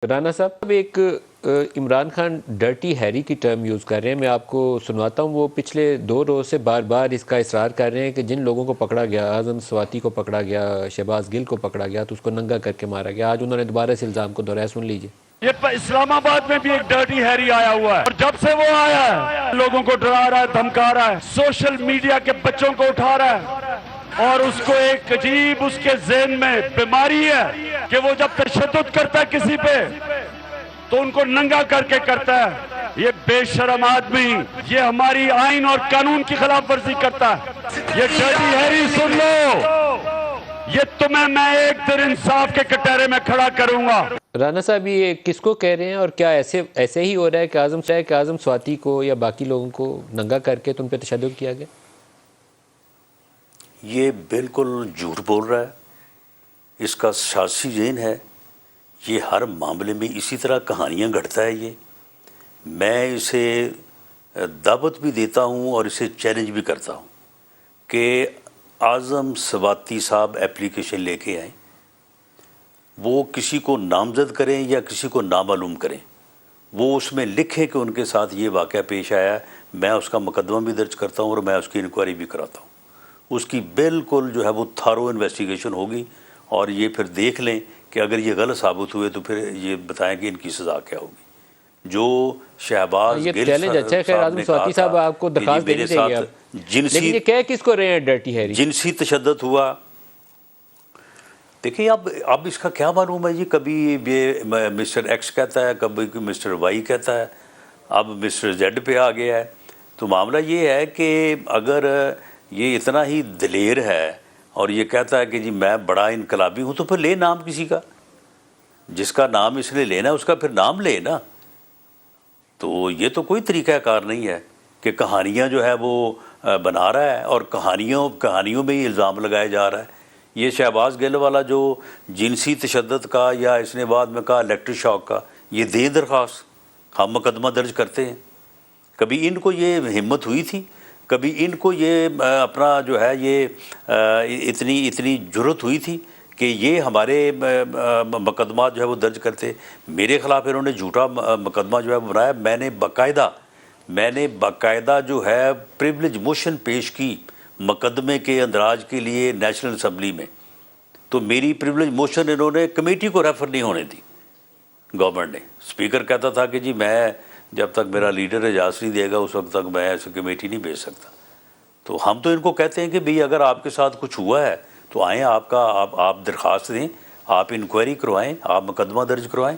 رانا صاحب اب ایک عمران خان ڈرٹی ہیری کی ٹرم یوز کر رہے ہیں. میں آپ کو سنواتا ہوں. وہ پچھلے 2 روز سے بار بار اس کا اصرار کر رہے ہیں کہ جن لوگوں کو پکڑا گیا، اعظم سواتی کو پکڑا گیا، شہباز گل کو پکڑا گیا تو اس کو ننگا کر کے مارا گیا. آج انہوں نے دوبارہ اس الزام کو دہرایا. سن لیجئے. یہ اسلام آباد میں بھی ایک ڈرٹی ہیری آیا ہوا ہے، اور جب سے وہ آیا ہے لوگوں کو ڈرا رہا ہے، دھمکا رہا ہے، سوشل میڈیا کے بچوں کو اٹھا رہا ہے، اور اس کو ایک عجیب اس کے ذہن میں بیماری ہے کہ وہ جب تشدد کرتا ہے کسی پہ تو ان کو ننگا کر کے کرتا ہے. یہ بے شرم آدمی یہ ہماری آئین اور قانون کی خلاف ورزی کرتا ہے. یہ ڈرٹی ہیری سن لو، یہ تمہیں میں ایک دن انصاف کے کٹہرے میں کھڑا کروں گا. رانا صاحب یہ کس کو کہہ رہے ہیں، اور کیا ایسے ہی ہو رہا ہے کہ اعظم سواتی کو یا باقی لوگوں کو ننگا کر کے تم پہ تشدد کیا گیا؟ یہ بالکل جھوٹ بول رہا ہے. اس کا سیاسی ذہن ہے. یہ ہر معاملے میں اسی طرح کہانیاں گھڑتا ہے. یہ میں اسے دعوت بھی دیتا ہوں اور اسے چیلنج بھی کرتا ہوں کہ اعظم سواتی صاحب اپلیکیشن لے کے آئیں، وہ کسی کو نامزد کریں یا کسی کو نامعلوم کریں، وہ اس میں لکھیں کہ ان کے ساتھ یہ واقعہ پیش آیا ہے. میں اس کا مقدمہ بھی درج کرتا ہوں اور میں اس کی انکوائری بھی کراتا ہوں. اس کی بالکل جو ہے وہ تھارو انویسٹیگیشن ہوگی، اور یہ پھر دیکھ لیں کہ اگر یہ غلط ثابت ہوئے تو پھر یہ بتائیں کہ ان کی سزا کیا ہوگی. جو شہباز یہ گل چیلنج اچھا ہے. خیر اعظم سواتی صاحب آپ کو درخواست دینی چاہیے اب. لیکن یہ کہہ کس کو رہے ہیں ڈرٹی ہیری؟ جنسی تشدد ہوا. دیکھیں اب اس کا کیا معلوم ہے جی. کبھی یہ مسٹر ایکس کہتا ہے، کبھی مسٹر وائی کہتا ہے، اب مسٹر زیڈ پہ آ گیا ہے. تو معاملہ یہ ہے کہ اگر یہ اتنا ہی دلیر ہے اور یہ کہتا ہے کہ جی میں بڑا انقلابی ہوں، تو پھر لے نام کسی کا. جس کا نام اس نے لینا ہے اس کا پھر نام لے نا. تو یہ تو کوئی طریقہ کار نہیں ہے کہ کہانیاں جو ہے وہ بنا رہا ہے اور کہانیوں میں ہی الزام لگایا جا رہا ہے. یہ شہباز گل والا جو جنسی تشدد کا، یا اس نے بعد میں کہا الیکٹرک شاک کا، یہ دیں درخواست، ہم مقدمہ درج کرتے ہیں. کبھی ان کو یہ ہمت ہوئی تھی؟ کبھی ان کو یہ اپنا جو ہے یہ اتنی جرت ہوئی تھی کہ یہ ہمارے مقدمات جو ہے وہ درج کرتے؟ میرے خلاف انہوں نے جھوٹا مقدمہ جو ہے بنایا. میں نے باقاعدہ جو ہے پریویلیج موشن پیش کی مقدمے کے اندراج کے لیے نیشنل اسمبلی میں. تو میری پریویلیج موشن انہوں نے کمیٹی کو ریفر نہیں ہونے دی. گورنمنٹ نے، اسپیکر کہتا تھا کہ جی میں جب تک میرا لیڈر اجازت نہیں دے گا اس وقت تک میں ایسے کمیٹی نہیں بھیج سکتا. تو ہم تو ان کو کہتے ہیں کہ بھئی اگر آپ کے ساتھ کچھ ہوا ہے تو آئیں، آپ درخواست دیں، آپ انکوائری کروائیں، آپ مقدمہ درج کروائیں.